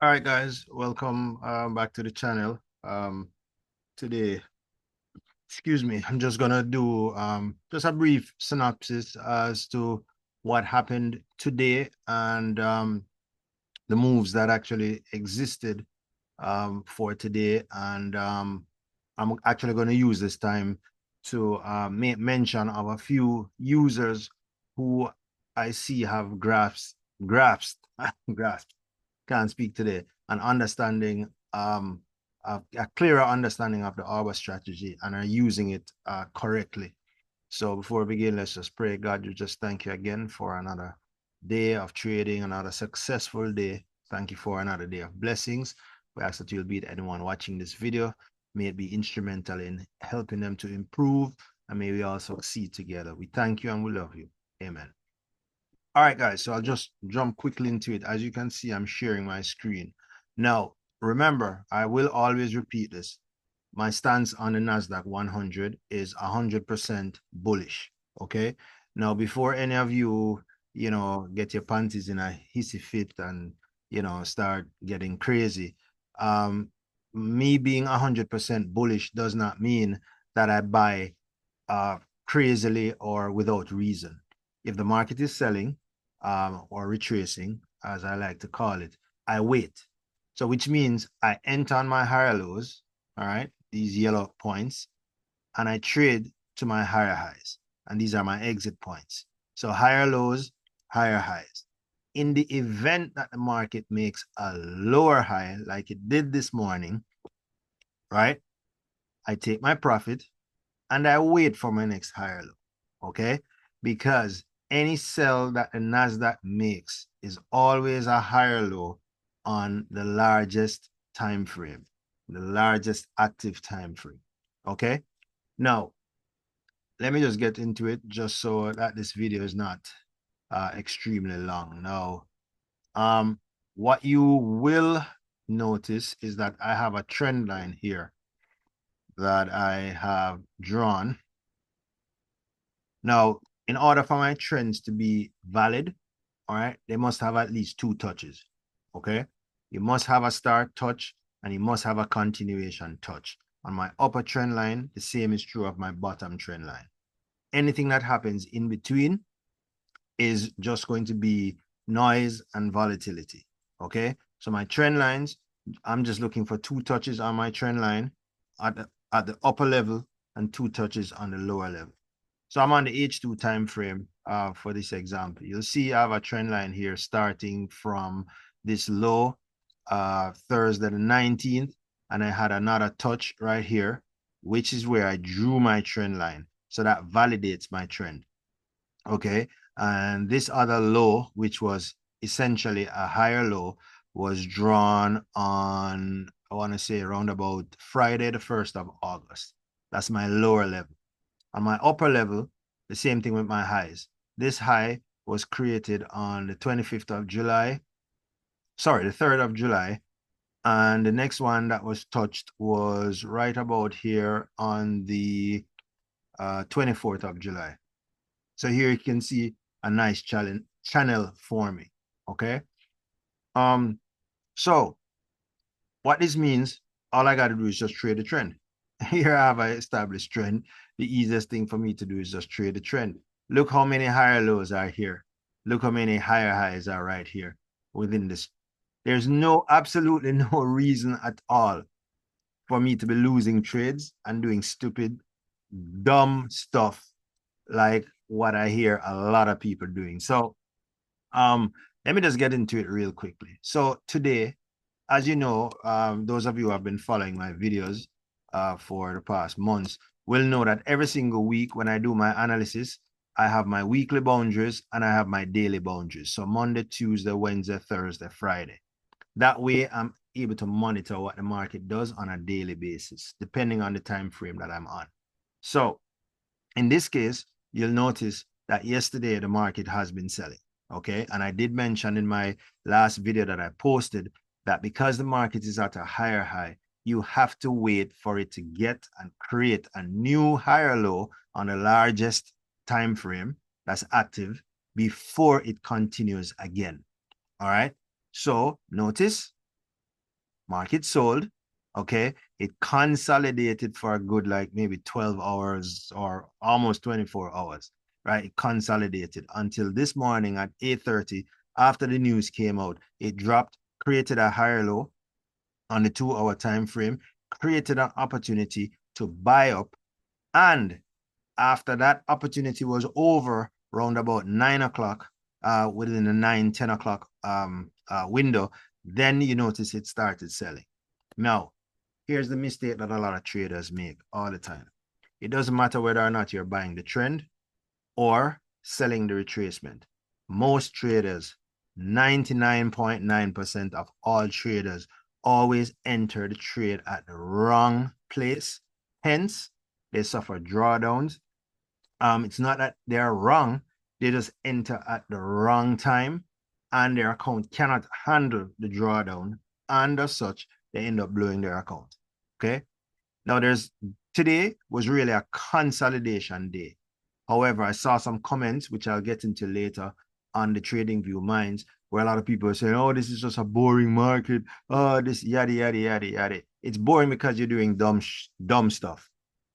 All right, guys, welcome back to the channel. Today, excuse me, I'm just gonna do just a brief synopsis as to what happened today and the moves that actually existed for today. And I'm actually going to use this time to make mention of a few users who I see have grasped, can't speak today, an understanding, a clearer understanding of the Arbor strategy and are using it correctly. So before we begin, let's just pray. God, we just thank you again for another day of trading, another successful day. Thank you for another day of blessings. We ask that you'll be with anyone watching this video. May it be instrumental in helping them to improve, and may we all succeed together. We thank you and we love you. Amen. All right, guys, so I'll just jump quickly into it. As you can see, I'm sharing my screen. Now, remember, I will always repeat this. My stance on the NASDAQ 100 is 100% bullish, okay? Now, before any of you, get your panties in a hissy fit and, start getting crazy, me being 100% bullish does not mean that I buy crazily or without reason. If the market is selling or retracing, as I like to call it, I wait. So which means I enter on my higher lows, all right, these yellow points, and I trade to my higher highs. And these are my exit points. So higher lows, higher highs. In the event that the market makes a lower high, like it did this morning, right, I take my profit and I wait for my next higher low, okay? Because any sell that the NASDAQ makes is always a higher low on the largest time frame, the largest active time frame, okay? Now, let me just get into it just so that this video is not extremely long. Now, what you will notice is that I have a trend line here that I have drawn. Now, in order for my trends to be valid, all right, they must have at least two touches, okay? You must have a start touch and you must have a continuation touch. On my upper trend line, the same is true of my bottom trend line. Anything that happens in between is just going to be noise and volatility, okay? So my trend lines, I'm just looking for two touches on my trend line at the upper level and two touches on the lower level. So I'm on the H2 time frame for this example. You'll see I have a trend line here starting from this low Thursday the 19th, and I had another touch right here, which is where I drew my trend line. So that validates my trend, okay? And this other low, which was essentially a higher low, was drawn on, I want to say, around about Friday the 1st of August. That's my lower level. On my upper level, the same thing with my highs. This high was created on the 25th of July, sorry, the 3rd of July. And the next one that was touched was right about here on the 24th of July. So here you can see a nice channel forming, okay? So what this means, all I got to do is just trade the trend. Here I have an established trend. The easiest thing for me to do is just trade the trend. Look how many higher lows are here. Look how many higher highs are right here within this. There's absolutely no reason at all for me to be losing trades and doing stupid, dumb stuff like what I hear a lot of people doing. So let me just get into it real quickly. So today, as you know, those of you who have been following my videos for the past months will know that every single week when I do my analysis, I have my weekly boundaries and I have my daily boundaries. So Monday, Tuesday, Wednesday, Thursday, Friday. That way I'm able to monitor what the market does on a daily basis, depending on the time frame that I'm on. So in this case, you'll notice that yesterday the market has been selling, okay? And I did mention in my last video that I posted that because the market is at a higher high, you have to wait for it to get and create a new higher low on the largest time frame that's active before it continues again, all right? So notice Market sold, okay? It consolidated for a good, like maybe 12 hours or almost 24 hours, right? It consolidated until this morning at 8:30 after the news came out. It dropped, created a higher low on the 2-hour time frame, created an opportunity to buy up. And after that opportunity was over, around about 9 o'clock, within the 9-10 o'clock window, then you notice it started selling. Now, here's the mistake that a lot of traders make all the time. It doesn't matter whether or not you're buying the trend or selling the retracement. Most traders, 99.9% of all traders, always enter the trade at the wrong place. Hence, they suffer drawdowns. It's not that they're wrong, they just enter at the wrong time and their account cannot handle the drawdown. And as such, they end up blowing their account. Okay. Now today was really a consolidation day. However, I saw some comments, which I'll get into later on the Trading View Minds, where a lot of people are saying, oh, this is just a boring market. Oh, this yada, yada, yada, yada. It's boring because you're doing dumb stuff.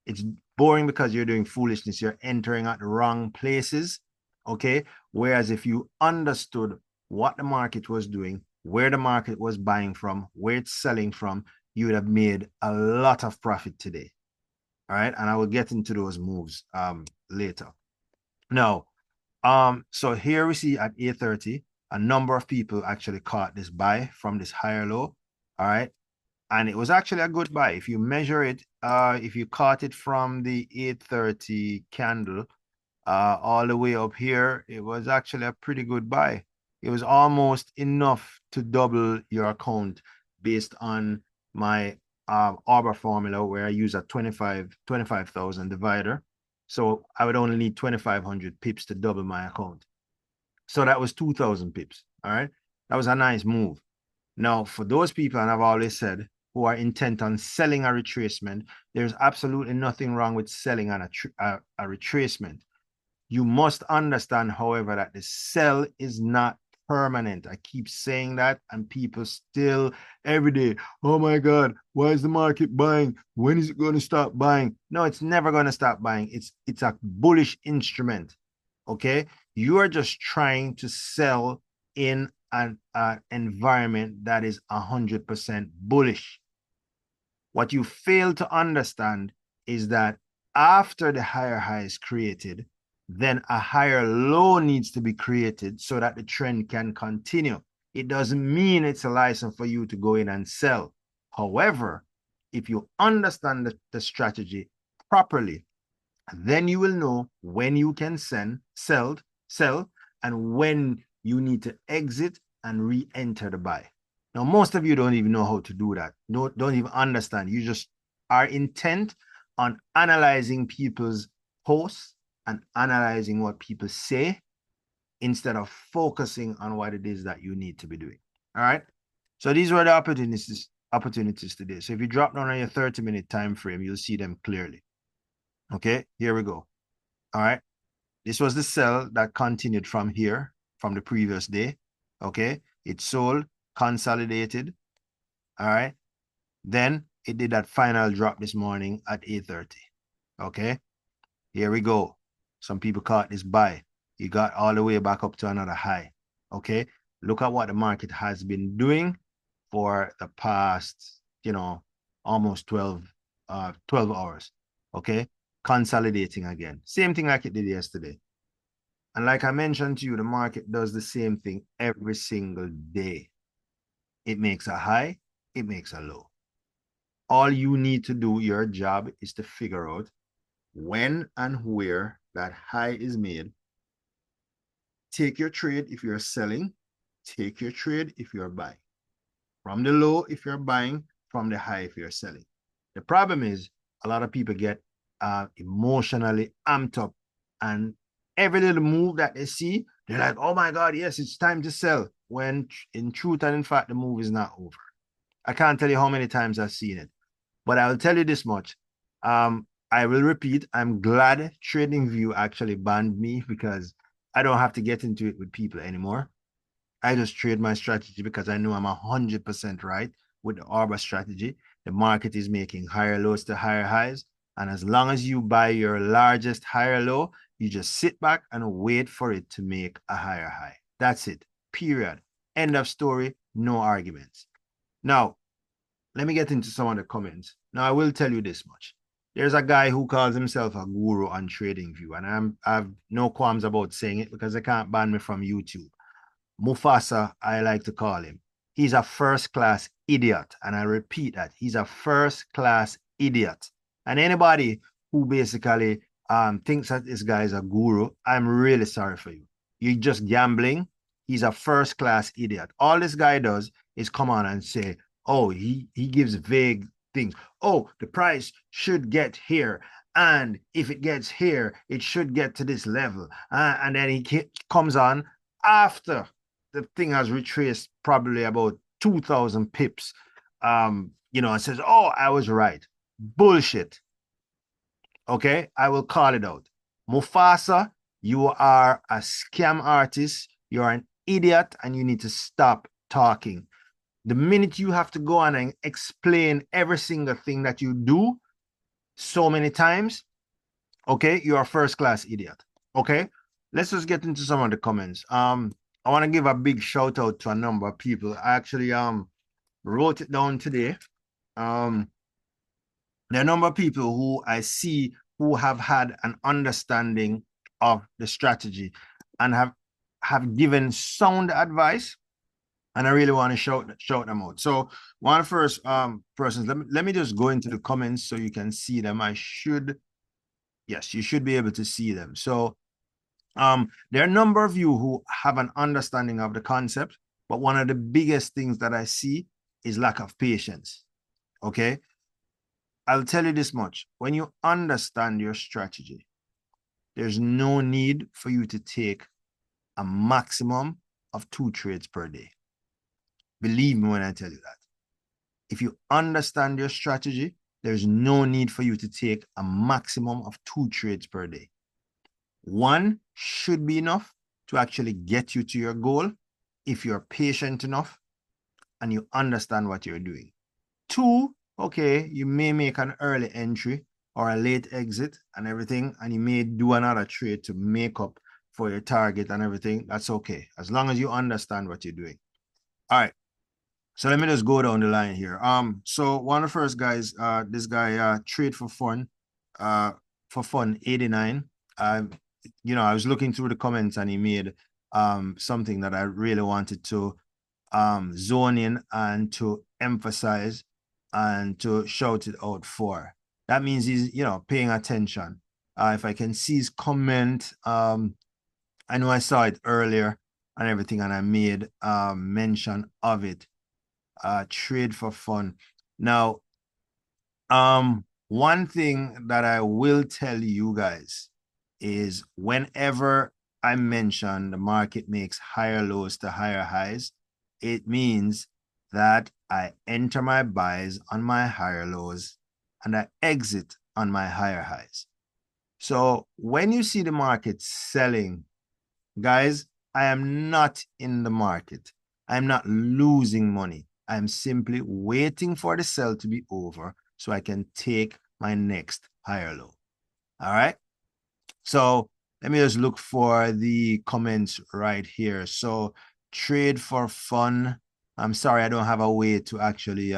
It's boring because you're doing foolishness. You're entering at the wrong places. Okay. Whereas if you understood what the market was doing, where the market was buying from, where it's selling from, you would have made a lot of profit today. All right. And I will get into those moves later. Now, so here we see at 8:30, a number of people actually caught this buy from this higher low. All right. And it was actually a good buy. If you measure it, if you caught it from the 8:30 candle, all the way up here, it was actually a pretty good buy. It was almost enough to double your account based on my Arbor formula, where I use a 25,000 divider. So I would only need 2,500 pips to double my account. So that was 2,000 pips. All right. That was a nice move. Now, for those people, and I've always said, who are intent on selling a retracement, there's absolutely nothing wrong with selling on a retracement. You must understand, however, that the sell is not permanent. I keep saying that, and people still every day, oh my God, why is the market buying? When is it going to stop buying? No, it's never going to stop buying. It's a bullish instrument. Okay. You are just trying to sell in an environment that is 100% bullish. What you fail to understand is that after the higher high is created, then a higher low needs to be created so that the trend can continue. It doesn't mean it's a license for you to go in and sell. However, if you understand the strategy properly, then you will know when you can sell, and when you need to exit and re-enter the buy. Now, most of you don't even know how to do that. Don't even understand. You just are intent on analyzing people's posts and analyzing what people say instead of focusing on what it is that you need to be doing. All right. So these were the opportunities today. So if you drop down on your 30-minute time frame, you'll see them clearly. Okay, here we go. All right. This was the sell that continued from here, from the previous day. Okay. It sold, consolidated. All right. Then it did that final drop this morning at 8:30. Okay. Here we go. Some people caught this buy. You got all the way back up to another high. Okay. Look at what the market has been doing for the past, almost 12 hours. Okay. Consolidating again. Same thing like it did yesterday. And like I mentioned to you, the market does the same thing every single day. It makes a high, it makes a low. All you need to do, your job, is to figure out when and where that high is made. Take your trade if you're selling. Take your trade if you're buying. From the low if you're buying, from the high if you're selling. The problem is a lot of people get emotionally amped up, and every little move that they see, they're like, oh my God, yes, it's time to sell. When in truth and in fact, the move is not over. I can't tell you how many times I've seen it, but I will tell you this much. I will repeat, I'm glad TradingView actually banned me, because I don't have to get into it with people anymore. I just trade my strategy because I know I'm 100% right. with the Arbor strategy. The market is making higher lows to higher highs. And as long as you buy your largest higher low, you just sit back and wait for it to make a higher high. That's it. Period. End of story. No arguments. Now, let me get into some of the comments. Now, I will tell you this much. There's a guy who calls himself a guru on TradingView, and I've no qualms about saying it because they can't ban me from YouTube. Mufasa, I like to call him. He's a first-class idiot, and I repeat that. He's a first-class idiot. And anybody who basically thinks that this guy is a guru, I'm really sorry for you. You're just gambling. He's a first-class idiot. All this guy does is come on and say, oh, he gives vague things. Oh, the price should get here. And if it gets here, it should get to this level. And then he comes on after the thing has retraced probably about 2,000 pips, and says, oh, I was right. Bullshit. Okay, I will call it out. Mufasa, you are a scam artist. You're an idiot, and you need to stop talking. The minute you have to go on and explain every single thing that you do so many times, okay, you're a first-class idiot. Okay, let's just get into some of the comments. I want to give a big shout out to a number of people. I actually wrote it down today. There are a number of people who I see who have had an understanding of the strategy and have given sound advice, and I really want to shout them out. So one of the first persons, let me just go into the comments so you can see them. Yes, you should be able to see them. So there are a number of you who have an understanding of the concept, but one of the biggest things that I see is lack of patience. Okay, I'll tell you this much. When you understand your strategy, there's no need for you to take a maximum of 2 trades per day. Believe me when I tell you that. If you understand your strategy, there's no need for you to take a maximum of 2 trades per day. 1 should be enough to actually get you to your goal if you're patient enough and you understand what you're doing. 2, okay, you may make an early entry or a late exit and everything, and you may do another trade to make up for your target and everything. That's okay, as long as you understand what you're doing. All right, so let me just go down the line here. So one of the first guys, this guy, Trade for Fun 89. I was looking through the comments and he made something that I really wanted to zone in and to emphasize and to shout it out for. That means he's, paying attention. If I can see his comment, I know I saw it earlier and everything, and I made mention of it. Trade for Fun. Now, one thing that I will tell you guys is whenever I mention the market makes higher lows to higher highs, it means that I enter my buys on my higher lows and I exit on my higher highs. So when you see the market selling, guys, I am not in the market. I'm not losing money. I'm simply waiting for the sell to be over so I can take my next higher low. All right. So let me just look for the comments right here. So Trade for Fun. I'm sorry, I don't have a way to actually,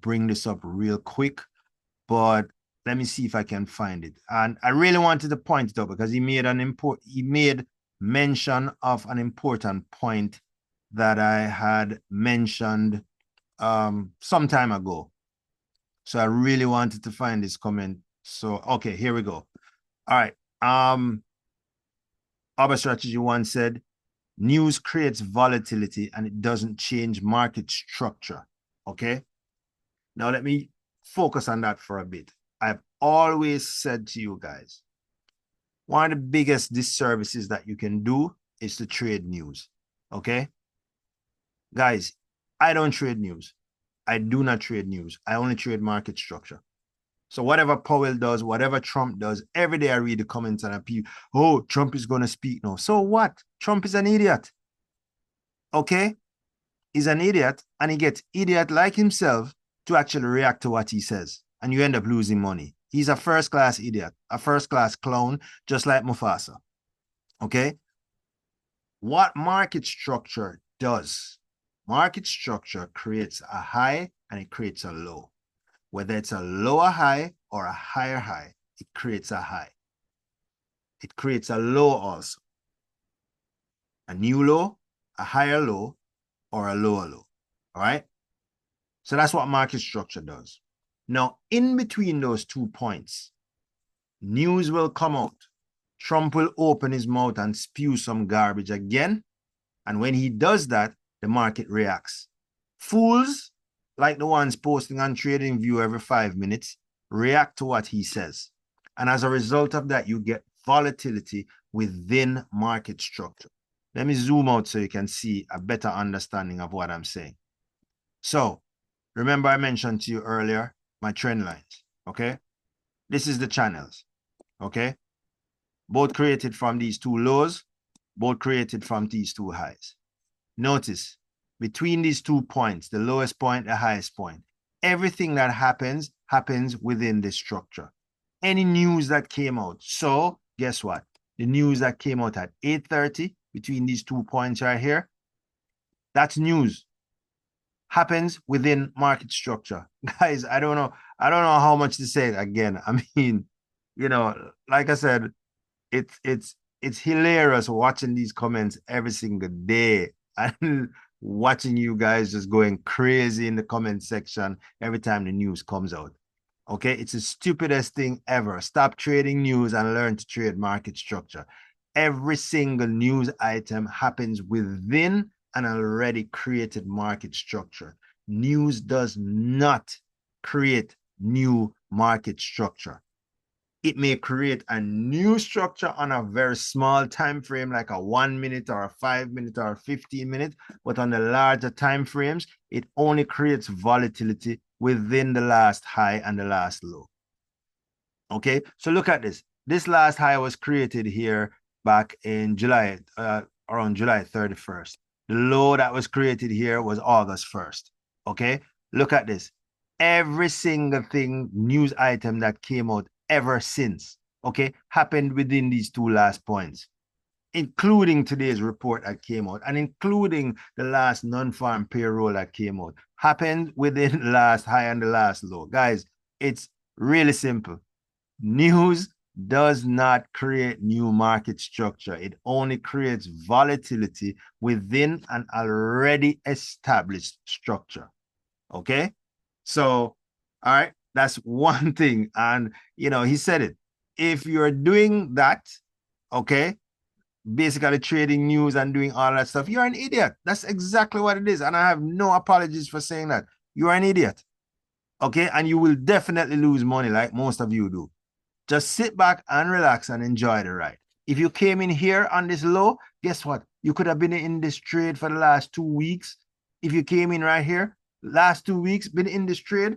bring this up real quick, but let me see if I can find it. And I really wanted to point it out because he made mention of an important point that I had mentioned some time ago. So I really wanted to find this comment. So, okay, here we go. All right. Arbor Strategy 1 said, news creates volatility and it doesn't change market structure. Okay. Now let me focus on that for a bit. I've always said to you guys, one of the biggest disservices that you can do is to trade news. Okay. Guys, I don't trade news. I do not trade news. I only trade market structure. So whatever Powell does, whatever Trump does, every day I read the comments and I people, oh, Trump is going to speak now. So what? Trump is an idiot. Okay? is an idiot, and he gets idiot like himself to actually react to what he says, and you end up losing money. He's a first-class idiot, a first-class clown, just like Mufasa. Okay? What market structure does? Market structure creates a high and it creates a low. Whether it's a lower high or a higher high, it creates a high. It creates a low also. A new low, a higher low, or a lower low. All right? So that's what market structure does. Now, in between those 2 points, news will come out. Trump will open his mouth and spew some garbage again. And when he does that, the market reacts. Fools, like the ones posting on TradingView every 5 minutes, react to what he says. And as a result of that, you get volatility within market structure. Let me zoom out so you can see a better understanding of what I'm saying. So, remember I mentioned to you earlier, my trend lines, okay? This is the channels, okay? Both created from these 2 lows, both created from these 2 highs. Notice, between these 2 points, the lowest point, the highest point, everything that happens within this structure. Any news that came out. So, guess what? The news that came out at 8:30 between these 2 points right here, that's news. Happens within market structure. Guys, I don't know how much to say it again. I mean, you know, like I said, it's hilarious watching these comments every single day and watching you guys just going crazy in the comment section every time the news comes out. Okay, it's the stupidest thing ever. Stop trading news and learn to trade market structure. Every single news item happens within an already created market structure. News does not create new market structure. It may create a new structure on a very small time frame, like a 1 minute or a 5 minute or a 15 minute, but on the larger time frames, it only creates volatility within the last high and the last low. Okay, so look at this. This last high was created here back in July, around July 31st. The low that was created here was August 1st. Okay, look at this. Every single thing, news item that came out ever since, okay, happened within these 2 last points, including today's report that came out and including the last non-farm payroll that came out, happened within the last high and the last low. Guys, it's really simple. News does not create new market structure. It only creates volatility within an already established structure. Okay? So, all right, that's one thing. And, you know, he said it. If you're doing that, okay, basically trading news and doing all that stuff, you're an idiot. That's exactly what it is. And I have no apologies for saying that. You're an idiot. Okay? And you will definitely lose money like most of you do. Just sit back and relax and enjoy the ride. If you came in here on this low, guess what? You could have been in this trade for the last 2 weeks. If you came in right here, last 2 weeks, been in this trade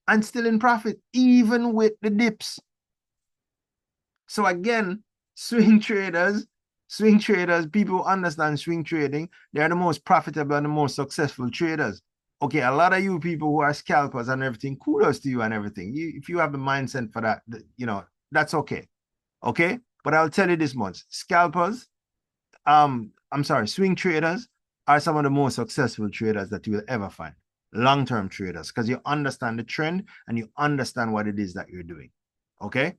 and still in profit, even with the dips. So again, swing traders, people who understand swing trading, they are the most profitable and the most successful traders. Okay, a lot of you people who are scalpers and everything, kudos to you and everything. If you have the mindset for that, you know, that's okay. Okay, but I'll tell you this much: scalpers, swing traders are some of the most successful traders that you will ever find. Long-term traders, because you understand the trend and you understand what it is that you're doing. Okay,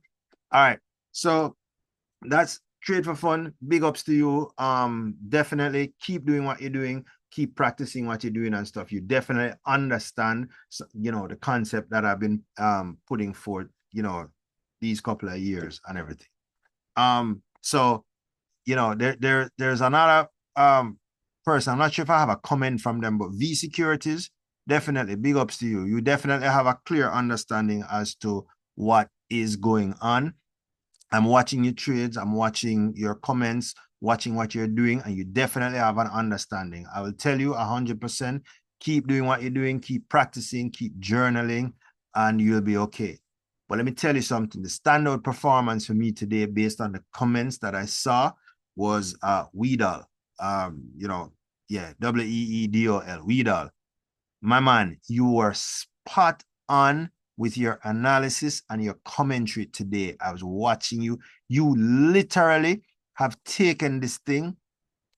all right. So that's trade for fun. Big ups to you. Definitely keep doing what you're doing. Keep practicing what you're doing and stuff. You definitely understand, you know, the concept that I've been putting forth, you know, these couple of years and everything. So, you know, there's another person. I'm not sure if I have a comment from them, but V Securities, definitely big ups to you. You definitely have a clear understanding as to what is going on. I'm watching your trades, I'm watching your comments, watching what you're doing, and you definitely have an understanding. I will tell you 100%, keep doing what you're doing, keep practicing, keep journaling, and you'll be okay. But let me tell you something. The standout performance for me today, based on the comments that I saw, was Weedal. You know, Yeah, Weedol. Weedol. My man, you were spot on with your analysis and your commentary today. I was watching you. You literally have taken this thing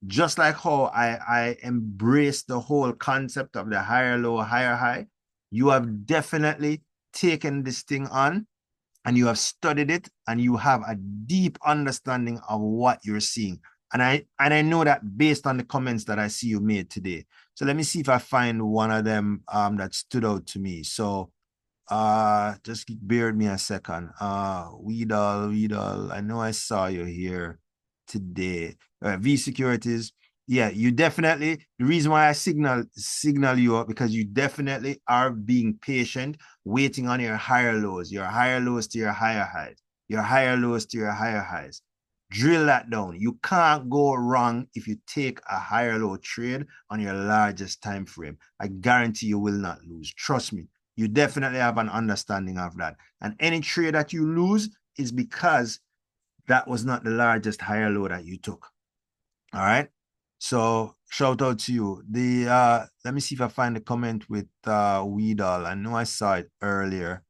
just like how I embrace the whole concept of the higher low, higher high. You have definitely taken this thing on and you have studied it and you have a deep understanding of what you're seeing. And I know that based on the comments that I see you made today. So let me see if I find one of them that stood out to me. So just bear with me a second. Weedall, I know I saw you here today. V Securities. Yeah, you definitely, the reason why I signal you up because you definitely are being patient, waiting on your higher lows to your higher highs, your higher lows to your higher highs. Drill that down. You can't go wrong if you take a higher low trade on your largest time frame. I guarantee you will not lose. Trust me, you definitely have an understanding of that. And any trade that you lose is because that was not the largest higher low that you took. All right. So shout out to you. Let me see if I find the comment with Weedall. I know I saw it earlier.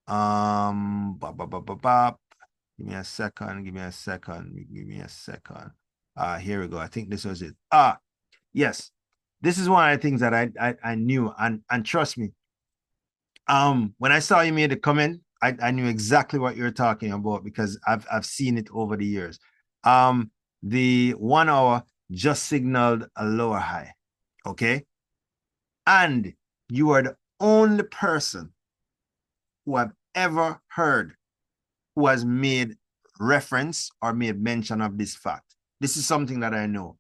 Bop, bop, bop, bop, bop. Give me a second. Give me a second. Give me a second. Here we go. I think this was it. Yes. This is one of the things that I knew, and trust me, when I saw you made a comment, I knew exactly what you're talking about because I've seen it over the years. The 1 hour just signaled a lower high, okay? And you are the only person who I've ever heard who has made reference or made mention of this fact. This is something that I know.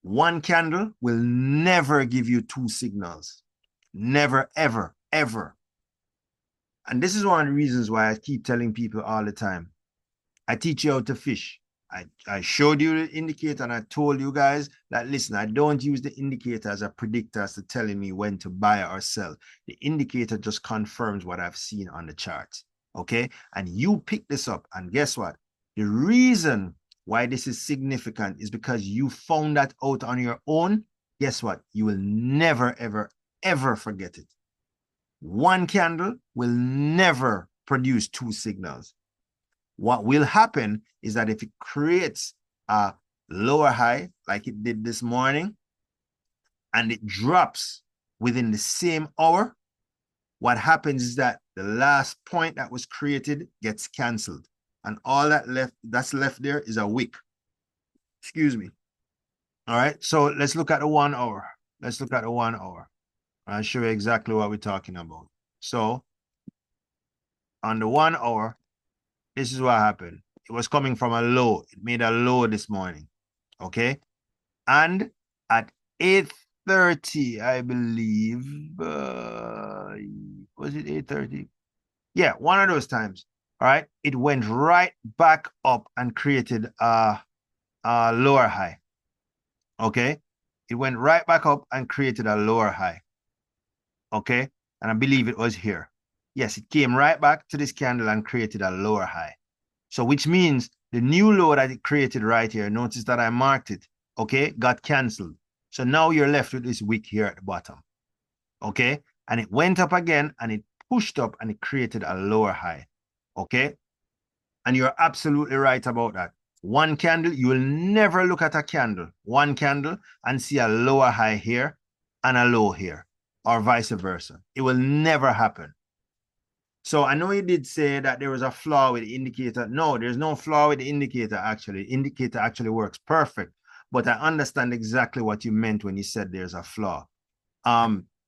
One candle will never give you two signals. Never, ever, ever. And this is one of the reasons why I keep telling people all the time. I teach you how to fish. I showed you the indicator and I told you guys that, listen, I don't use the indicator as a predictor as to telling me when to buy or sell. The indicator just confirms what I've seen on the charts. Okay. And you pick this up. And guess what? The reason why this is significant is because you found that out on your own. Guess what? You will never, ever, ever forget it. One candle will never produce two signals. What will happen is that if it creates a lower high, like it did this morning, and it drops within the same hour, what happens is that the last point that was created gets canceled. And all that's left there is a wick. Excuse me. All right. So let's look at the 1 hour. Let's look at the 1 hour. I'll show you exactly what we're talking about. So on the 1 hour, this is what happened. It was coming from a low. It made a low this morning. Okay. And at 8:30, I believe, was it 8:30? Yeah, one of those times. All right. It went right back up and created a lower high. Okay. It went right back up and created a lower high. Okay. And I believe it was here. Yes, it came right back to this candle and created a lower high. So which means the new low that it created right here, notice that I marked it, okay, got canceled. So now you're left with this wick here at the bottom, okay? And it went up again and it pushed up and it created a lower high, okay? And you're absolutely right about that. One candle, you will never look at a candle, one candle, and see a lower high here and a low here, or vice versa. It will never happen. So I know you did say that there was a flaw with the indicator. No, there's no flaw with the indicator, actually. Indicator actually works perfect. But I understand exactly what you meant when you said there's a flaw.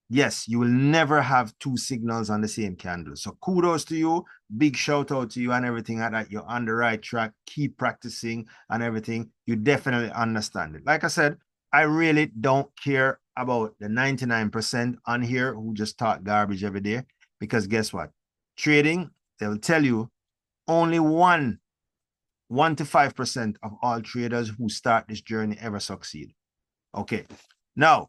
Yes, you will never have two signals on the same candle. So kudos to you. Big shout out to you and everything like that. You're on the right track. Keep practicing and everything. You definitely understand it. Like I said, I really don't care about the 99% on here who just talk garbage every day. Because guess what? Trading, they will tell you only 1 to 5% of all traders who start this journey ever succeed. Okay. Now,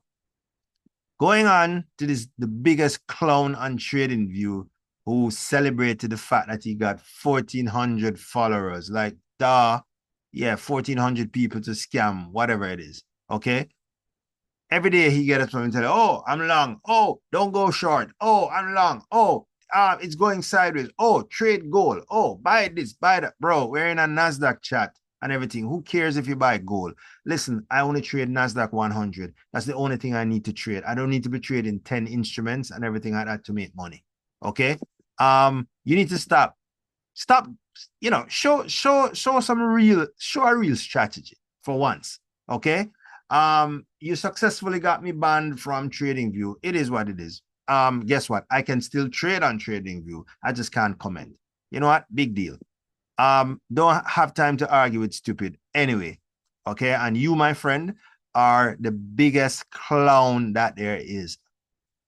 going on to the biggest clown on Trading View who celebrated the fact that he got 1,400 followers. Like, yeah, 1,400 people to scam, whatever it is. Okay. Every day he gets up and tell you, oh, I'm long. Oh, don't go short. Oh, I'm long. Oh, it's going sideways. Oh, trade gold. Oh, buy this, buy that. Bro, we're in a NASDAQ chat and everything. Who cares if you buy gold? Listen, I only trade NASDAQ 100. That's the only thing I need to trade. I don't need to be trading 10 instruments and everything like that to make money. Okay? You need to stop, show a real strategy for once. Okay. You successfully got me banned from TradingView. It is what it is. Guess what? I can still trade on TradingView. I just can't comment. You know what? Big deal. Don't have time to argue with stupid anyway. Okay. And you, my friend, are the biggest clown that there is.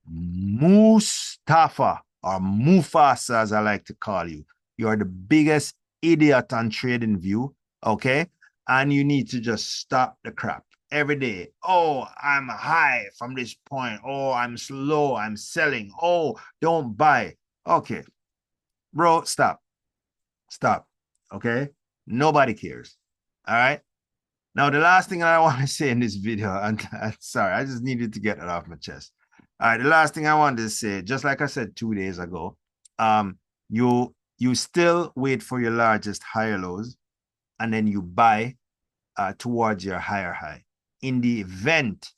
Mustafa, or Mufasa, as I like to call you. You are the biggest idiot on TradingView, okay? And you need to just stop the crap every day. Oh, I'm high from this point. Oh, I'm slow. I'm selling. Oh, don't buy. Okay, bro, stop. Stop, okay? Nobody cares, all right? Now, the last thing I want to say in this video, and sorry, I just needed to get it off my chest. All right, the last thing I wanted to say, just like I said 2 days ago, you still wait for your largest higher lows, and then you buy towards your higher high. In the event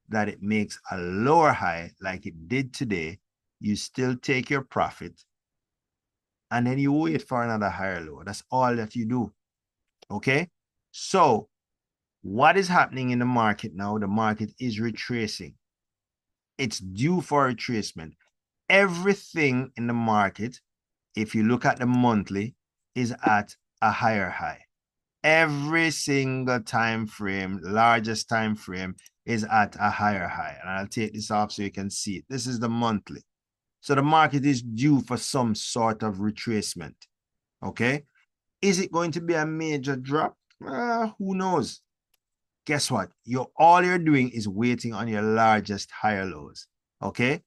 that it makes a lower high, like it did today, you still take your profit, and then you wait for another higher low. That's all that you do, okay? So, what is happening in the market now? The market is retracing. It's due for retracement. Everything in the market, if you look at the monthly, is at a higher high. Every single time frame, largest time frame, is at a higher high. And I'll take this off so you can see it. This is the monthly. So the market is due for some sort of retracement. Okay? Is it going to be a major drop? Who knows? Guess what? All you're doing is waiting on your largest higher lows. Okay?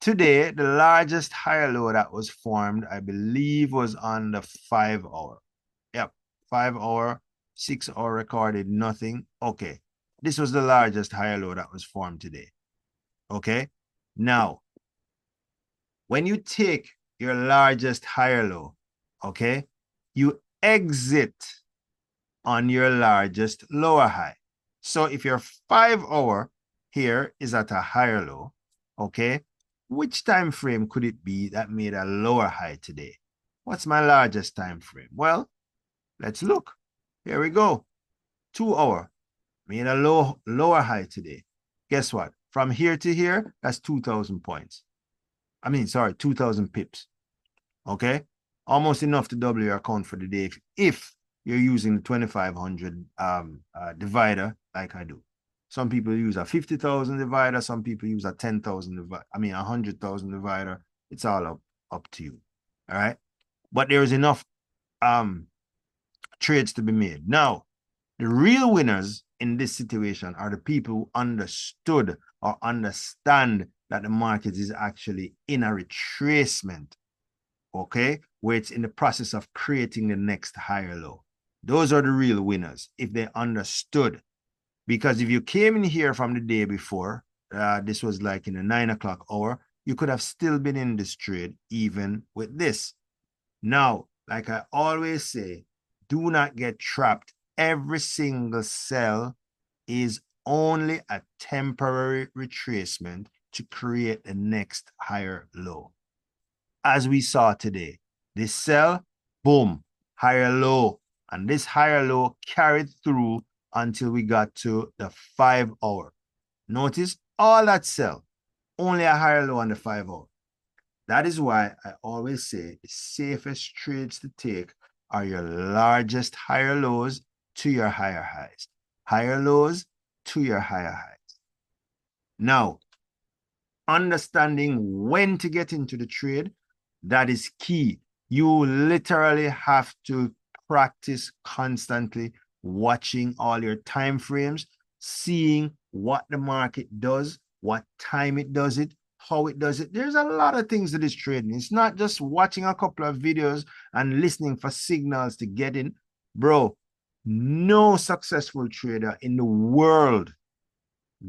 Today, the largest higher low that was formed, I believe, was on the 5 hour. Yep, 5 hour, 6 hour recorded nothing. Okay. This was the largest higher low that was formed today. Okay? Now, when you take your largest higher low, okay, you exit on your largest lower high. So if your 5 hour here is at a higher low, okay, which time frame could it be that made a lower high today? What's my largest time frame? Well, let's look. Here we go. 2 hour made a lower high today. Guess what? From here to here, that's 2,000 points. I mean, sorry, 2,000 pips. Okay? Almost enough to double your account for the day if you're using the 2,500 divider like I do. Some people use a 50,000 divider. Some people use a 10,000 divider. I mean, 100,000 divider. It's all up to you. All right. But there is enough trades to be made. Now, the real winners in this situation are the people who understood or understand that the market is actually in a retracement, okay, where it's in the process of creating the next higher low. Those are the real winners if they understood. Because if you came in here from the day before, this was like in the 9 o'clock hour, you could have still been in this trade even with this. Now, like I always say, do not get trapped. Every single sell is only a temporary retracement to create the next higher low. As we saw today, this sell, boom, higher low. And this higher low carried through until we got to the 5 hour. Notice all that sell, only a higher low on the 5 hour. That is why I always say the safest trades to take are your largest higher lows to your higher highs. Higher lows to your higher highs. Now, understanding when to get into the trade, that is key. You literally have to practice constantly watching all your time frames, seeing what the market does, what time it does it, how it does it. There's a lot of things to this trading. It's not just watching a couple of videos and listening for signals to get in. Bro, no successful trader in the world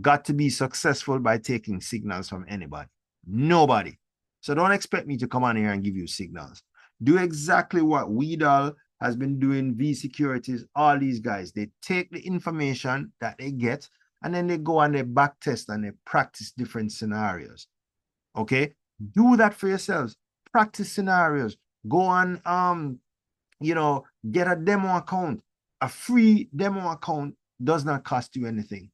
got to be successful by taking signals from anybody. Nobody. So don't expect me to come on here and give you signals. Do exactly what Weedall has been doing, V Securities, all these guys. They take the information that they get and then they go and they back test and they practice different scenarios. Okay? Do that for yourselves. Practice scenarios. Go on, get a demo account. A free demo account does not cost you anything.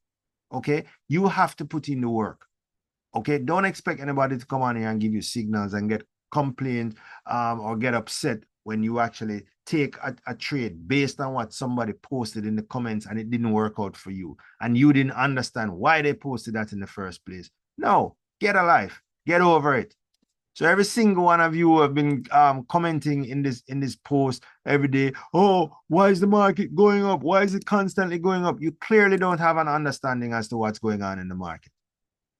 Okay? You have to put in the work. Okay? Don't expect anybody to come on here and give you signals and get complained or get upset when you actually take a trade based on what somebody posted in the comments and it didn't work out for you and you didn't understand why they posted that in the first place. No, get a life. Get over it. So every single one of you have been commenting in this post every day. Oh, why is the market going up? Why is it constantly going up? You clearly don't have an understanding as to what's going on in the market.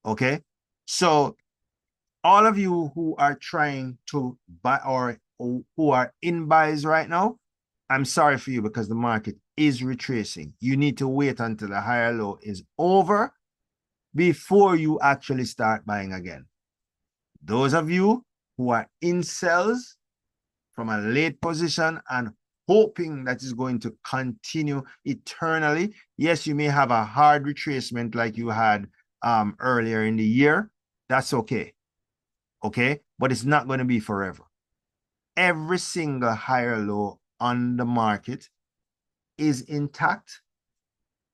Okay, so all of you who are trying to buy or who are in buys right now, I'm sorry for you because the market is retracing. You need to wait until the higher low is over before you actually start buying again. Those of you who are in sells from a late position and hoping that is going to continue eternally, yes, you may have a hard retracement like you had earlier in the year. That's okay. Okay, but it's not going to be forever. Every single higher low on the market is intact,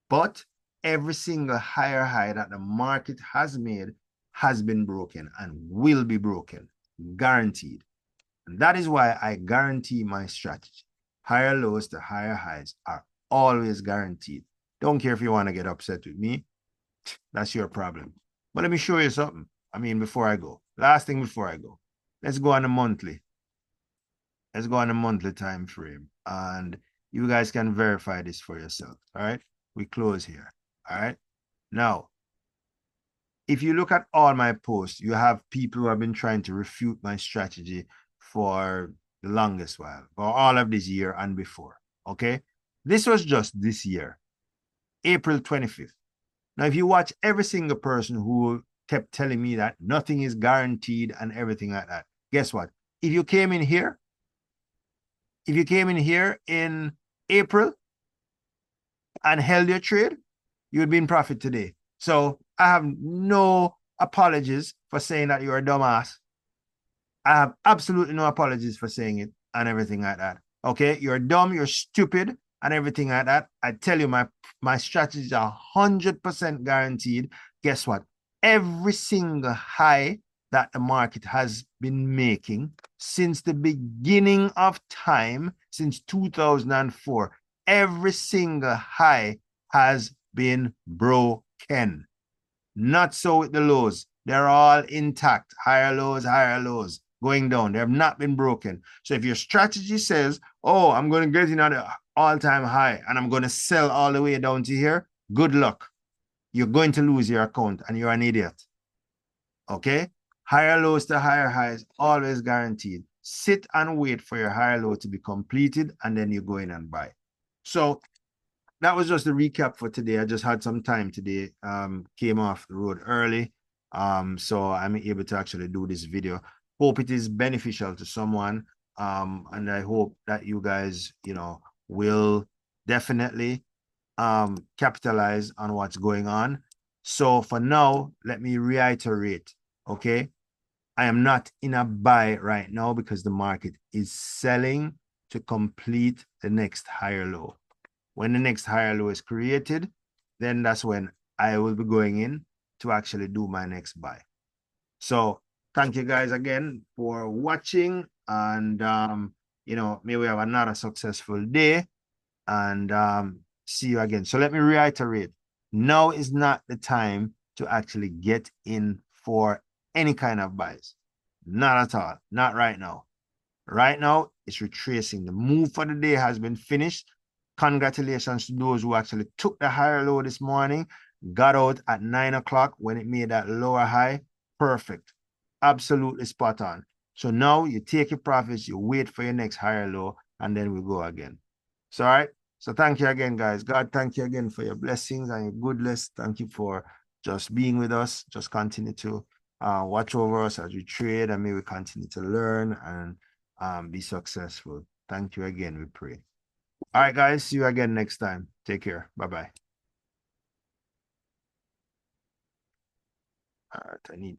but every single higher high that the market has made has been broken and will be broken, guaranteed. And that is why I guarantee my strategy. Higher lows to higher highs are always guaranteed. Don't care if you want to get upset with me. That's your problem. But let me show you something. I mean, before I go, last thing before I go, let's go on a monthly. Let's go on a monthly time frame. And you guys can verify this for yourself. All right. We close here. All right. Now, if you look at all my posts, you have people who have been trying to refute my strategy for the longest while, for all of this year and before. Okay. This was just this year, April 25th. Now, if you watch every single person who kept telling me that nothing is guaranteed and everything like that, guess what? If you came in here in April and held your trade, you'd be in profit today. So I have no apologies for saying that you're a dumbass. I have absolutely no apologies for saying it and everything like that. Okay, you're dumb, you're stupid, and everything like that. I tell you, my strategies are 100% guaranteed. Guess what? Every single high that the market has been making since the beginning of time, since 2004, every single high has been broken. Not so with the lows. They're all intact. Higher lows, going down. They have not been broken. So if your strategy says, oh, I'm going to get in at an all-time high and I'm going to sell all the way down to here, good luck. You're going to lose your account and you're an idiot. Okay? Higher lows to higher highs, always guaranteed. Sit and wait for your higher low to be completed and then you go in and buy. So that was just a recap for today. I just had some time today. Came off the road early. So I'm able to actually do this video. Hope it is beneficial to someone. And I hope that you guys, will definitely capitalize on what's going on. So for now, let me reiterate, okay? I am not in a buy right now because the market is selling to complete the next higher low. When the next higher low is created, then that's when I will be going in to actually do my next buy. So thank you guys again for watching. And, may we have another successful day and see you again. So let me reiterate. Now is not the time to actually get in for any kind of buys. Not at all. Not right now. Right now, it's retracing. The move for the day has been finished. Congratulations to those who actually took the higher low this morning, got out at 9 o'clock when it made that lower high. Perfect. Absolutely spot on. So now you take your profits, you wait for your next higher low, and then we go again. So, all right. So thank you again, guys. God, thank you again for your blessings and your goodness. Thank you for just being with us. Just continue to watch over us as we trade, and may we continue to learn and be successful. Thank you again, we pray. All right, guys, see you again next time. Take care. Bye-bye. All right, I need